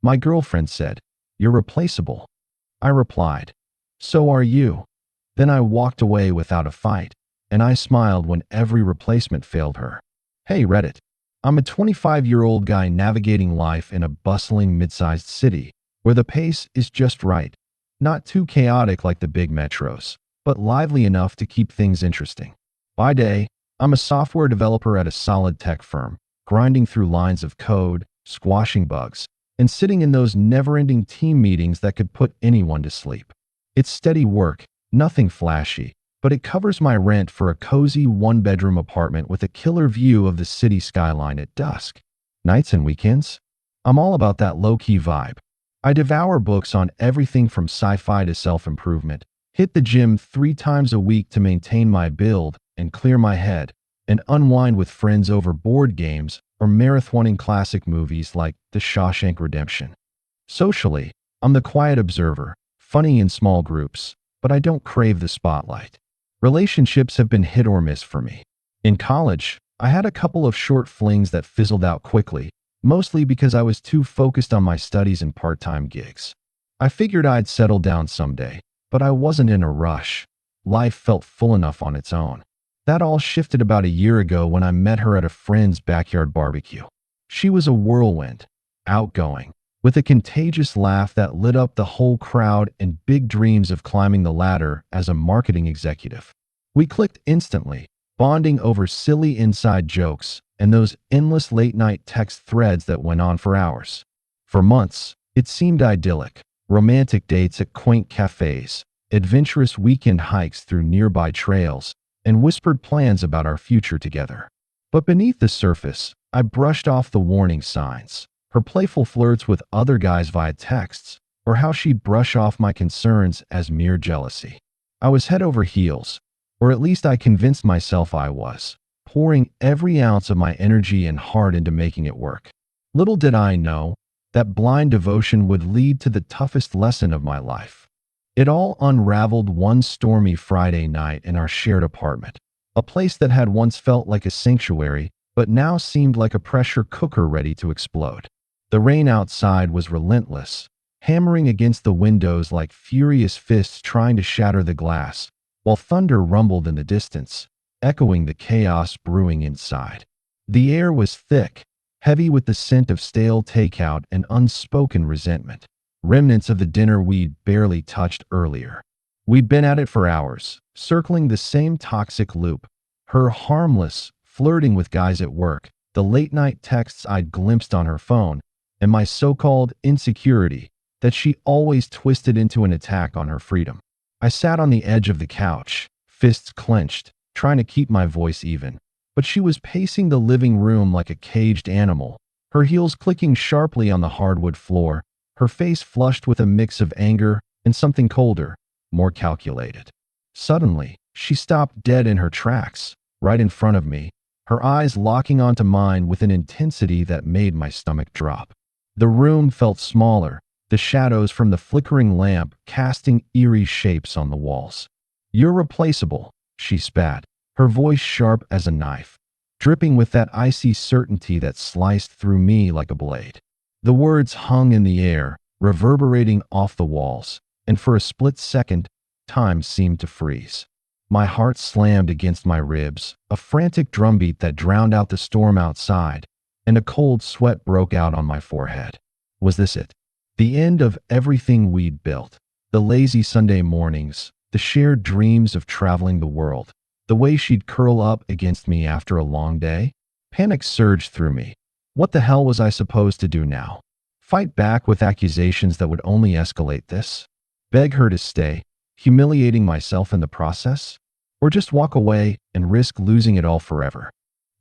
My girlfriend said, "You're replaceable." I replied, "So are you." Then I walked away without a fight, and I smiled when every replacement failed her. Hey Reddit. I'm a 25-year-old guy navigating life in a bustling mid-sized city where the pace is just right. Not too chaotic like the big metros, but lively enough to keep things interesting. By day, I'm a software developer at a solid tech firm, grinding through lines of code, squashing bugs, and sitting in those never-ending team meetings that could put anyone to sleep. It's steady work, nothing flashy, but it covers my rent for a cozy one-bedroom apartment with a killer view of the city skyline at dusk. Nights and weekends, I'm all about that low-key vibe. I devour books on everything from sci-fi to self-improvement, hit the gym 3 times a week to maintain my build and clear my head, and unwind with friends over board games or marathoning classic movies like The Shawshank Redemption. Socially, I'm the quiet observer, funny in small groups, but I don't crave the spotlight. Relationships have been hit or miss for me. In college, I had a couple of short flings that fizzled out quickly, mostly because I was too focused on my studies and part-time gigs. I figured I'd settle down someday, but I wasn't in a rush. Life felt full enough on its own. That all shifted about a year ago when I met her at a friend's backyard barbecue. She was a whirlwind, outgoing, with a contagious laugh that lit up the whole crowd and big dreams of climbing the ladder as a marketing executive. We clicked instantly, bonding over silly inside jokes and those endless late-night text threads that went on for hours. For months, it seemed idyllic. Romantic dates at quaint cafes, adventurous weekend hikes through nearby trails, and whispered plans about our future together. But beneath the surface, I brushed off the warning signs. Her playful flirts with other guys via texts, or how she'd brush off my concerns as mere jealousy. I was head over heels, or at least I convinced myself I was, pouring every ounce of my energy and heart into making it work. Little did I know that blind devotion would lead to the toughest lesson of my life. It all unraveled one stormy Friday night in our shared apartment, a place that had once felt like a sanctuary, but now seemed like a pressure cooker ready to explode. The rain outside was relentless, hammering against the windows like furious fists trying to shatter the glass, while thunder rumbled in the distance, echoing the chaos brewing inside. The air was thick, heavy with the scent of stale takeout and unspoken resentment, remnants of the dinner we'd barely touched earlier. We'd been at it for hours, circling the same toxic loop, her harmless, flirting with guys at work, the late-night texts I'd glimpsed on her phone, and my so-called insecurity that she always twisted into an attack on her freedom. I sat on the edge of the couch, fists clenched, trying to keep my voice even, but she was pacing the living room like a caged animal, her heels clicking sharply on the hardwood floor, her face flushed with a mix of anger and something colder, more calculated. Suddenly, she stopped dead in her tracks, right in front of me, her eyes locking onto mine with an intensity that made my stomach drop. The room felt smaller, the shadows from the flickering lamp casting eerie shapes on the walls. "You're replaceable," she spat, her voice sharp as a knife, dripping with that icy certainty that sliced through me like a blade. The words hung in the air, reverberating off the walls, and for a split second, time seemed to freeze. My heart slammed against my ribs, a frantic drumbeat that drowned out the storm outside, and a cold sweat broke out on my forehead. Was this it? The end of everything we'd built? The lazy Sunday mornings, the shared dreams of traveling the world, the way she'd curl up against me after a long day? Panic surged through me. What the hell was I supposed to do now? Fight back with accusations that would only escalate this? Beg her to stay, humiliating myself in the process? Or just walk away and risk losing it all forever?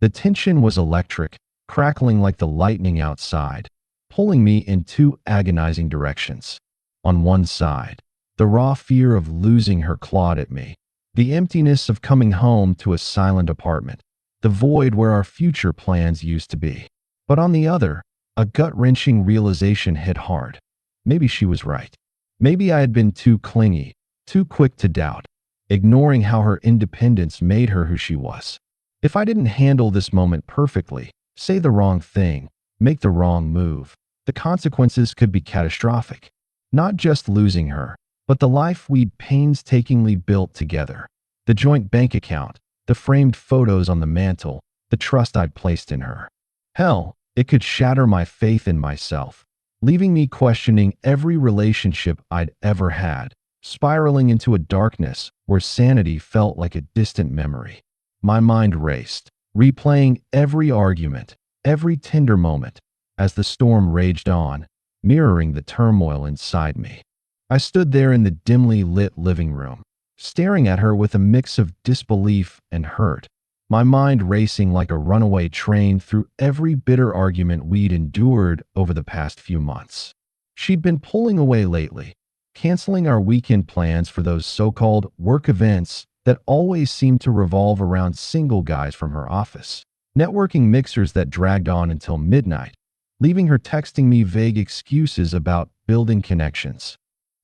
The tension was electric, crackling like the lightning outside, pulling me in 2 agonizing directions. On one side, the raw fear of losing her clawed at me, the emptiness of coming home to a silent apartment, the void where our future plans used to be. But on the other, a gut-wrenching realization hit hard. Maybe she was right. Maybe I had been too clingy, too quick to doubt, ignoring how her independence made her who she was. If I didn't handle this moment perfectly, say the wrong thing, make the wrong move, The consequences could be catastrophic. Not just losing her, but the life we'd painstakingly built together. The joint bank account, the framed photos on the mantle, the trust I'd placed in her. Hell, it could shatter my faith in myself, leaving me questioning every relationship I'd ever had, spiraling into a darkness where sanity felt like a distant memory. My mind raced, replaying every argument, every tender moment, as the storm raged on, mirroring the turmoil inside me. I stood there in the dimly lit living room, staring at her with a mix of disbelief and hurt, my mind racing like a runaway train through every bitter argument we'd endured over the past few months. She'd been pulling away lately, canceling our weekend plans for those so-called work events that always seemed to revolve around single guys from her office, networking mixers that dragged on until midnight, leaving her texting me vague excuses about building connections.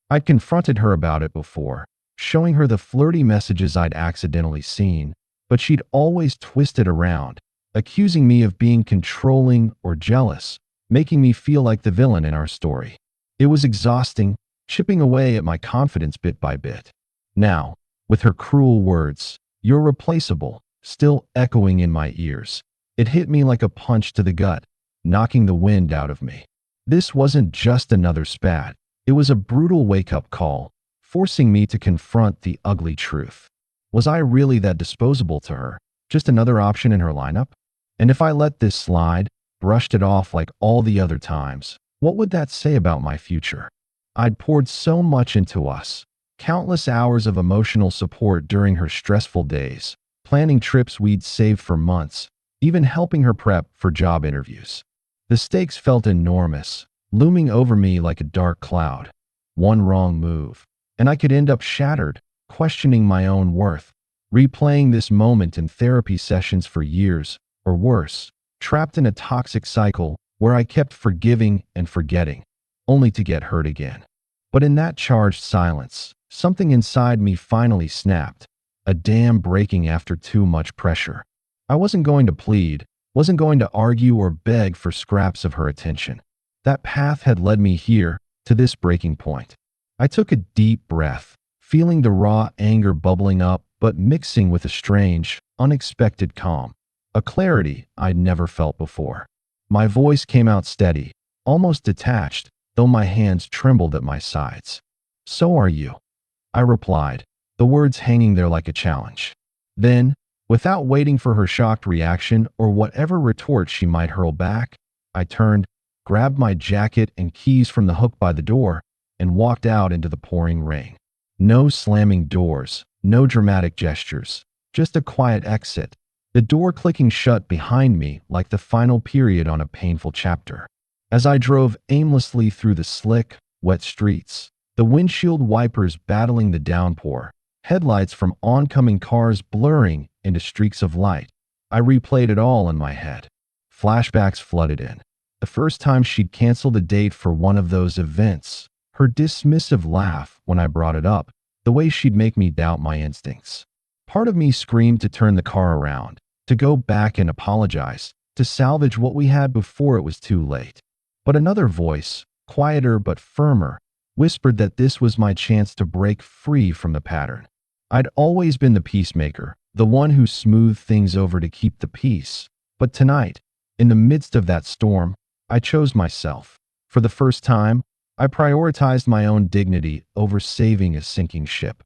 I'd confronted her about it before, showing her the flirty messages I'd accidentally seen, but she'd always twisted around, accusing me of being controlling or jealous, making me feel like the villain in our story. It was exhausting, chipping away at my confidence bit by bit. Now, with her cruel words, "You're replaceable," still echoing in my ears, it hit me like a punch to the gut, knocking the wind out of me. This wasn't just another spat. It was a brutal wake-up call, forcing me to confront the ugly truth. Was I really that disposable to her? Just another option in her lineup? And if I let this slide, brushed it off like all the other times, what would that say about my future? I'd poured so much into us, countless hours of emotional support during her stressful days, planning trips we'd saved for months, even helping her prep for job interviews. The stakes felt enormous, looming over me like a dark cloud. One wrong move, and I could end up shattered, questioning my own worth, replaying this moment in therapy sessions for years, or worse, trapped in a toxic cycle where I kept forgiving and forgetting, only to get hurt again. But in that charged silence, something inside me finally snapped, a dam breaking after too much pressure. I wasn't going to plead, wasn't going to argue or beg for scraps of her attention. That path had led me here, to this breaking point. I took a deep breath, feeling the raw anger bubbling up but mixing with a strange, unexpected calm, a clarity I'd never felt before. My voice came out steady, almost detached, though my hands trembled at my sides. "So are you," I replied, the words hanging there like a challenge. Then, without waiting for her shocked reaction or whatever retort she might hurl back, I turned, grabbed my jacket and keys from the hook by the door, and walked out into the pouring rain. No slamming doors, no dramatic gestures, just a quiet exit, the door clicking shut behind me like the final period on a painful chapter. As I drove aimlessly through the slick, wet streets, the windshield wipers battling the downpour, headlights from oncoming cars blurring into streaks of light, I replayed it all in my head. Flashbacks flooded in. The first time she'd canceled a date for one of those events, her dismissive laugh when I brought it up, the way she'd make me doubt my instincts. Part of me screamed to turn the car around, to go back and apologize, to salvage what we had before it was too late. But another voice, quieter but firmer, whispered that this was my chance to break free from the pattern. I'd always been the peacemaker, the one who smoothed things over to keep the peace. But tonight, in the midst of that storm, I chose myself. For the first time, I prioritized my own dignity over saving a sinking ship.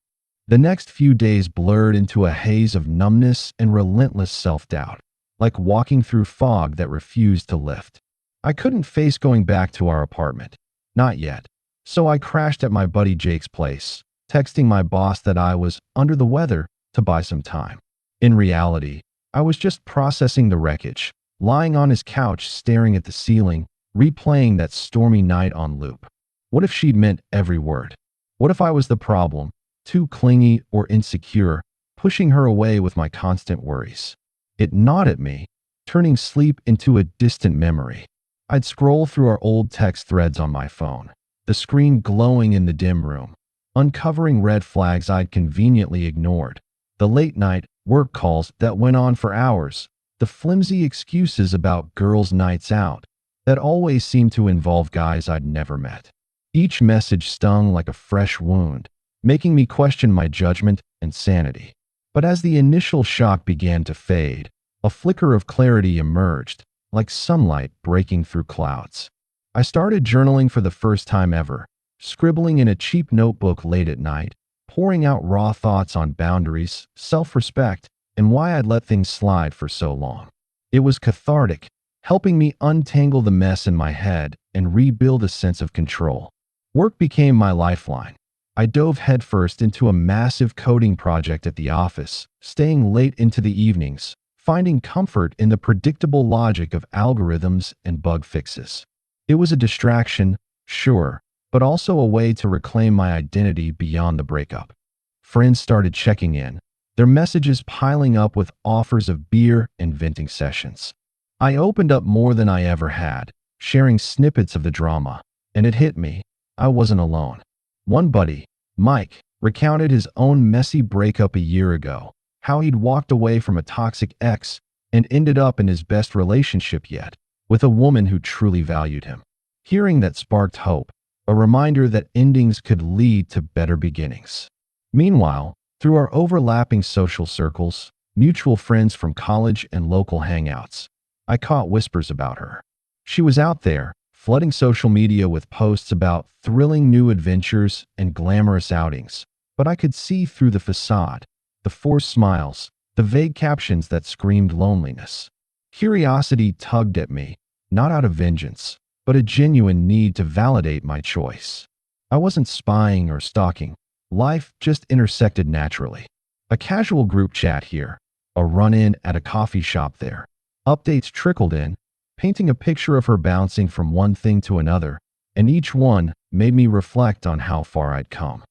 The next few days blurred into a haze of numbness and relentless self-doubt, like walking through fog that refused to lift. I couldn't face going back to our apartment. Not yet. So I crashed at my buddy Jake's place, texting my boss that I was under the weather to buy some time. In reality, I was just processing the wreckage, lying on his couch staring at the ceiling, replaying that stormy night on loop. What if she'd meant every word? What if I was the problem, too clingy or insecure, pushing her away with my constant worries? It gnawed at me, turning sleep into a distant memory. I'd scroll through our old text threads on my phone, the screen glowing in the dim room, uncovering red flags I'd conveniently ignored, the late-night work calls that went on for hours, the flimsy excuses about girls' nights out, that always seemed to involve guys I'd never met. Each message stung like a fresh wound, making me question my judgment and sanity. But as the initial shock began to fade, a flicker of clarity emerged, like sunlight breaking through clouds. I started journaling for the first time ever, scribbling in a cheap notebook late at night, pouring out raw thoughts on boundaries, self-respect, and why I'd let things slide for so long. It was cathartic, helping me untangle the mess in my head and rebuild a sense of control. Work became my lifeline. I dove headfirst into a massive coding project at the office, staying late into the evenings, finding comfort in the predictable logic of algorithms and bug fixes. It was a distraction, sure, but also a way to reclaim my identity beyond the breakup. Friends started checking in, their messages piling up with offers of beer and venting sessions. I opened up more than I ever had, sharing snippets of the drama, and it hit me. I wasn't alone. One buddy, Mike, recounted his own messy breakup a year ago, how he'd walked away from a toxic ex and ended up in his best relationship yet, with a woman who truly valued him. Hearing that sparked hope, a reminder that endings could lead to better beginnings. Meanwhile, through our overlapping social circles, mutual friends from college and local hangouts, I caught whispers about her. She was out there, flooding social media with posts about thrilling new adventures and glamorous outings, but I could see through the facade, the forced smiles, the vague captions that screamed loneliness. Curiosity tugged at me, not out of vengeance, but a genuine need to validate my choice. I wasn't spying or stalking. Life just intersected naturally. A casual group chat here, a run-in at a coffee shop there. Updates trickled in, painting a picture of her bouncing from one thing to another, and each one made me reflect on how far I'd come.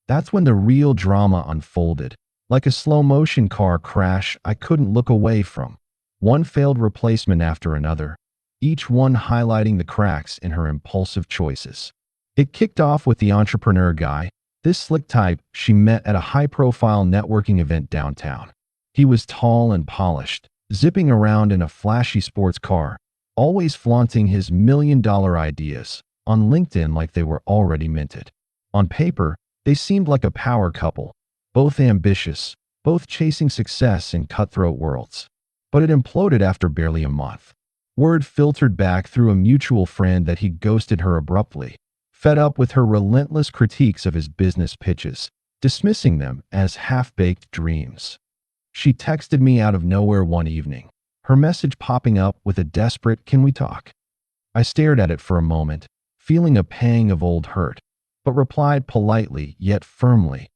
That's when the real drama unfolded, like a slow-motion car crash I couldn't look away from. One failed replacement after another, each one highlighting the cracks in her impulsive choices. It kicked off with the entrepreneur guy, this slick type she met at a high-profile networking event downtown. He was tall and polished, zipping around in a flashy sports car, always flaunting his million-dollar ideas on LinkedIn like they were already minted. On paper, they seemed like a power couple, both ambitious, both chasing success in cutthroat worlds. But it imploded after barely a month. Word filtered back through a mutual friend that he ghosted her abruptly, fed up with her relentless critiques of his business pitches, dismissing them as half-baked dreams. She texted me out of nowhere one evening, her message popping up with a desperate "Can we talk?" I stared at it for a moment, feeling a pang of old hurt, but replied politely yet firmly,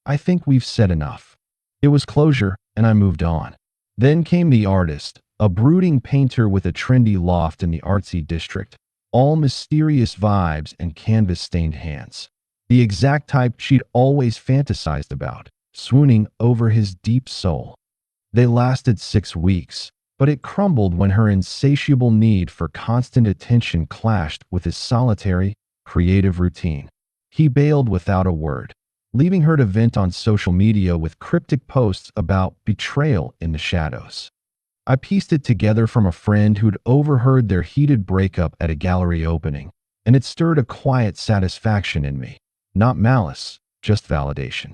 "I think we've said enough." It was closure, and I moved on. Then came the artist, a brooding painter with a trendy loft in the artsy district, all mysterious vibes and canvas-stained hands. The exact type she'd always fantasized about, swooning over his deep soul. They lasted 6 weeks, but it crumbled when her insatiable need for constant attention clashed with his solitary, creative routine. He bailed without a word, leaving her to vent on social media with cryptic posts about betrayal in the shadows. I pieced it together from a friend who'd overheard their heated breakup at a gallery opening, and it stirred a quiet satisfaction in me. Not malice, just validation.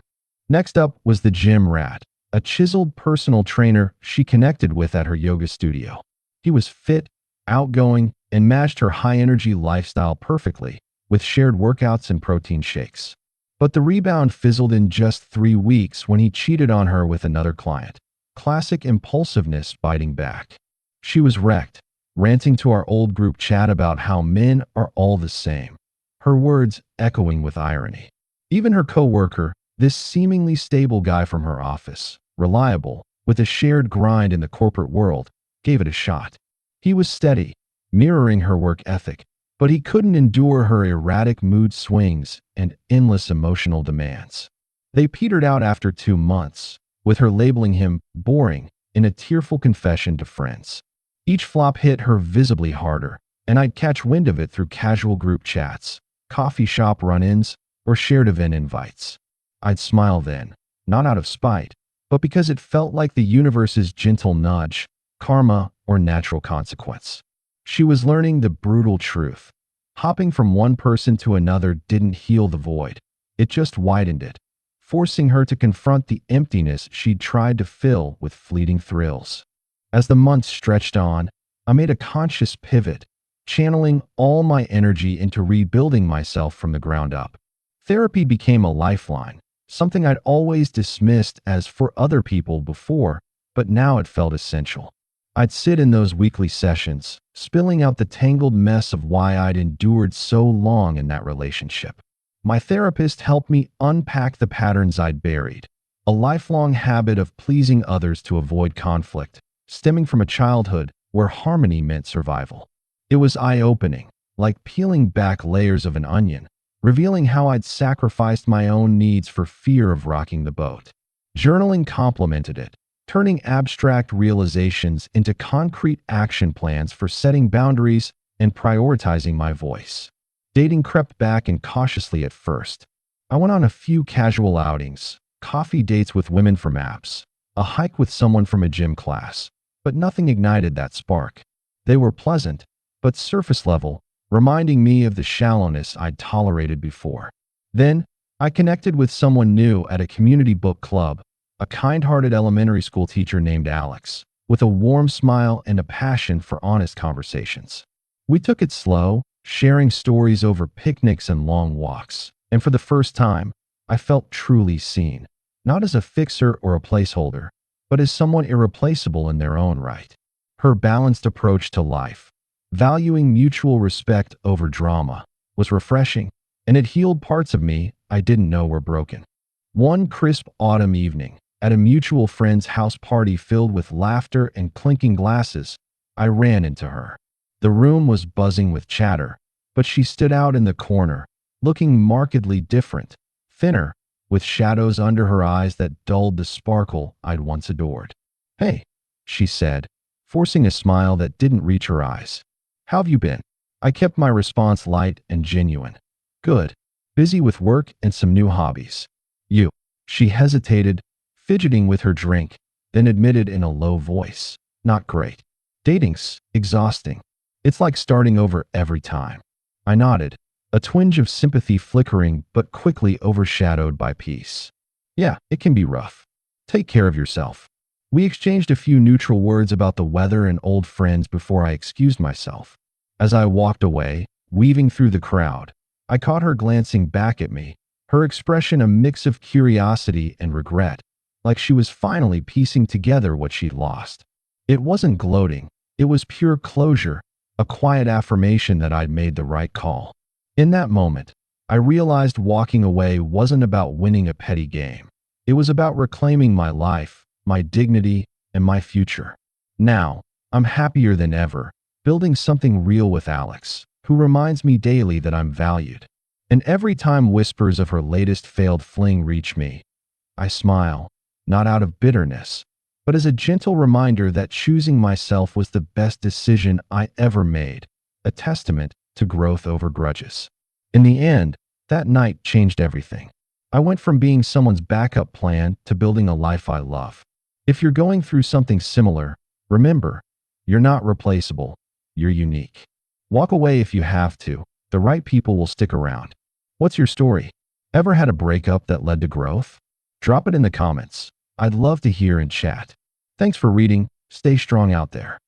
Next up was the gym rat, a chiseled personal trainer she connected with at her yoga studio. He was fit, outgoing, and matched her high-energy lifestyle perfectly, with shared workouts and protein shakes. But the rebound fizzled in just 3 weeks when he cheated on her with another client. Classic impulsiveness biting back. She was wrecked, ranting to our old group chat about how men are all the same, her words echoing with irony. Even her coworker, this seemingly stable guy from her office, reliable, with a shared grind in the corporate world, gave it a shot. He was steady, mirroring her work ethic, but he couldn't endure her erratic mood swings and endless emotional demands. They petered out after 2 months, with her labeling him boring in a tearful confession to friends. Each flop hit her visibly harder, and I'd catch wind of it through casual group chats, coffee shop run-ins, or shared event invites. I'd smile then, not out of spite, but because it felt like the universe's gentle nudge, karma, or natural consequence. She was learning the brutal truth. Hopping from one person to another didn't heal the void. It just widened it, forcing her to confront the emptiness she'd tried to fill with fleeting thrills. As the months stretched on, I made a conscious pivot, channeling all my energy into rebuilding myself from the ground up. Therapy became a lifeline, something I'd always dismissed as for other people before, but now it felt essential. I'd sit in those weekly sessions, spilling out the tangled mess of why I'd endured so long in that relationship. My therapist helped me unpack the patterns I'd buried, a lifelong habit of pleasing others to avoid conflict, stemming from a childhood where harmony meant survival. It was eye-opening, like peeling back layers of an onion, revealing how I'd sacrificed my own needs for fear of rocking the boat. Journaling complemented it, turning abstract realizations into concrete action plans for setting boundaries and prioritizing my voice. Dating crept back in cautiously at first. I went on a few casual outings, coffee dates with women from apps, a hike with someone from a gym class, but nothing ignited that spark. They were pleasant, but surface level, reminding me of the shallowness I'd tolerated before. Then, I connected with someone new at a community book club, a kind-hearted elementary school teacher named Alex, with a warm smile and a passion for honest conversations. We took it slow, sharing stories over picnics and long walks, and for the first time, I felt truly seen, not as a fixer or a placeholder, but as someone irreplaceable in their own right. Her balanced approach to life, valuing mutual respect over drama, was refreshing, and it healed parts of me I didn't know were broken. One crisp autumn evening, at a mutual friend's house party filled with laughter and clinking glasses, I ran into her. The room was buzzing with chatter, but she stood out in the corner, looking markedly different, thinner, with shadows under her eyes that dulled the sparkle I'd once adored. "Hey," she said, forcing a smile that didn't reach her eyes. "How have you been?" I kept my response light and genuine. "Good. Busy with work and some new hobbies." "You?" She hesitated, fidgeting with her drink, then admitted in a low voice, "Not great. Dating's exhausting. It's like starting over every time." I nodded, a twinge of sympathy flickering but quickly overshadowed by peace. "Yeah, it can be rough. Take care of yourself." We exchanged a few neutral words about the weather and old friends before I excused myself. As I walked away, weaving through the crowd, I caught her glancing back at me, her expression a mix of curiosity and regret, like she was finally piecing together what she'd lost. It wasn't gloating, it was pure closure, a quiet affirmation that I'd made the right call. In that moment, I realized walking away wasn't about winning a petty game. It was about reclaiming my life, my dignity, and my future. Now, I'm happier than ever, building something real with Alex, who reminds me daily that I'm valued. And every time whispers of her latest failed fling reach me, I smile, not out of bitterness, but as a gentle reminder that choosing myself was the best decision I ever made, a testament to growth over grudges. In the end, that night changed everything. I went from being someone's backup plan to building a life I love. If you're going through something similar, remember, you're not replaceable, you're unique. Walk away if you have to. The right people will stick around. What's your story? Ever had a breakup that led to growth? Drop it in the comments. I'd love to hear and chat. Thanks for reading. Stay strong out there.